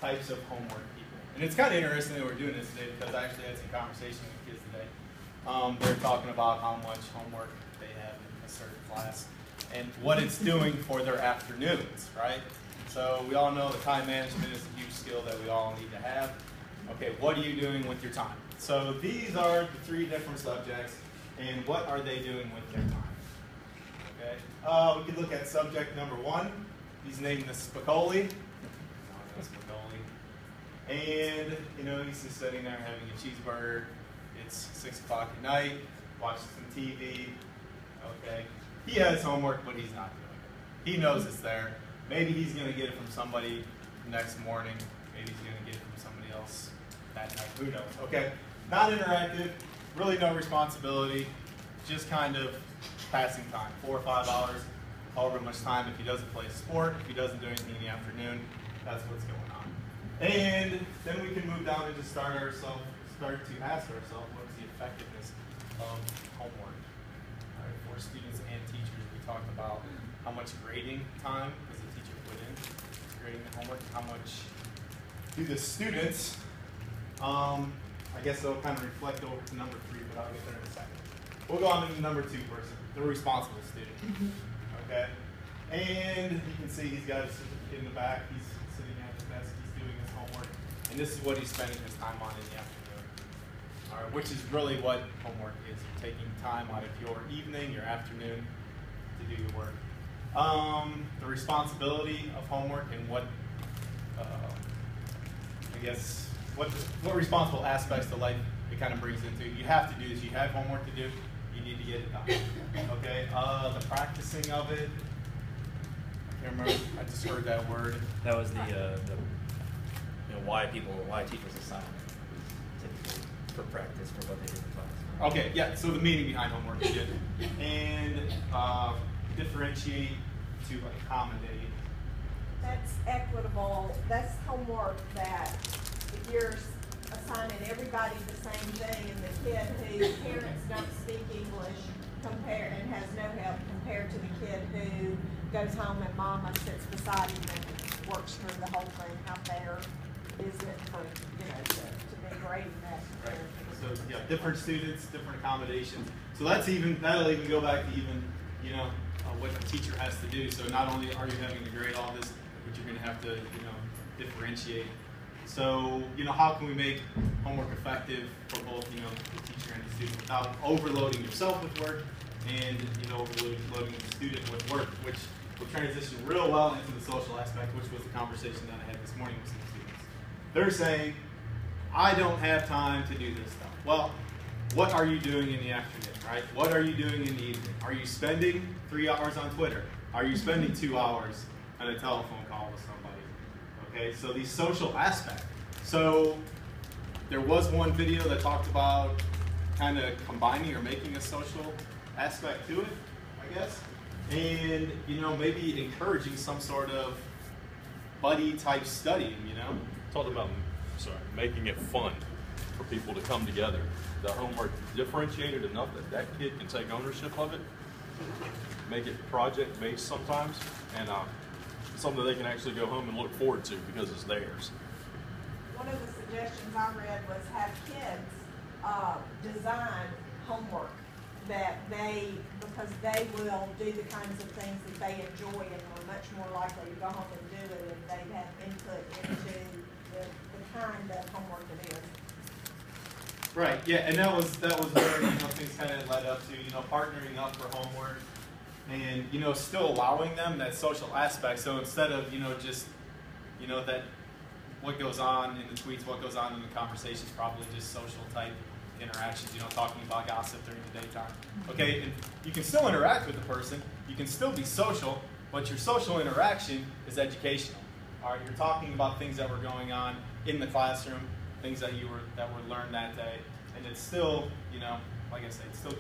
types of homework people. And it's kind of interesting that we're doing this today because I actually had some conversation with kids today. They're talking about how much homework they have in a certain class and what it's doing for their afternoons, right? So we all know that time management is a huge skill that we all need to have. Okay, what are you doing with your time? So these are the three different subjects, and what are they doing with their time? Okay, we could look at subject number 1. He's named the Spicoli. And, you know, he's just sitting there having a cheeseburger. It's 6 o'clock at night, watching some TV. Okay, he has homework, but he's not doing it. He knows it's there. Maybe he's going to get it from somebody next morning. Maybe he's going to get it from somebody else that night. Who knows? Okay, not interactive, really no responsibility, just kind of passing time. 4 or 5 hours, however much time. If he doesn't play a sport, if he doesn't do anything in the afternoon, that's what's going on. And then we can move down and just start to ask ourselves, what's the effectiveness of homework? All right, for students and teachers, we talked about how much grading time does the teacher put in grading the homework, how much do the students, I guess it'll kind of reflect over to number 3, but I'll get there in a second. We'll go on to the number 2 person, the responsible student. Okay, and you can see he's got his certificate in the back. He's sitting at the desk. He's doing his homework, and this is what he's spending his time on in the afternoon. All right, which is really what homework is. You're taking time out of your evening, your afternoon, to do your work. The responsibility of homework and what, I guess, what responsible aspects to life it kind of brings into. You have to do this. You have homework to do. You need to get it done. Okay. The practicing of it. I can't remember. I just heard that word. That was the why teachers assign typically for practice for what they do in class. Okay. Yeah. So the meaning behind homework is good, and differentiate to accommodate. That's equitable. That's homework that if you're assigning everybody the same thing and the kid whose parents don't speak English and has no help compared to the kid who goes home and mama sits beside him and works through the whole thing, how fair is it for, to be grading that? Right. So yeah, different students, different accommodations. So that'll even go back to what the teacher has to do. So not only are you having to grade all this, but you're going to have to differentiate. So how can we make homework effective for both the teacher and the student without overloading yourself with work and overloading the student with work, which will transition real well into the social aspect, which was the conversation that I had this morning with some students. They're saying, I don't have time to do this stuff. Well, what are you doing in the afternoon, right? What are you doing in the evening? Are you spending 3 hours on Twitter? Are you spending 2 hours on a telephone call with somebody? Okay, so the social aspect. So there was one video that talked about kind of combining or making a social aspect to it, I guess. And, maybe encouraging some sort of buddy type studying, Talked about, making it fun for people to come together. The homework differentiated enough that kid can take ownership of it, make it project-based sometimes, and something they can actually go home and look forward to because it's theirs. One of the suggestions I read was have kids design homework because they will do the kinds of things that they enjoy and are much more likely to go home and do it if they have input into the kind of homework it is. Right. Yeah, and that was where things kind of led up to partnering up for homework, and still allowing them that social aspect. So instead of just that what goes on in the tweets, what goes on in the conversations, probably just social type interactions, talking about gossip during the daytime. Okay, and you can still interact with the person, you can still be social, but your social interaction is educational. All right, you're talking about things that were going on in the classroom, things that were learned that day, and it's still, like I said, it's still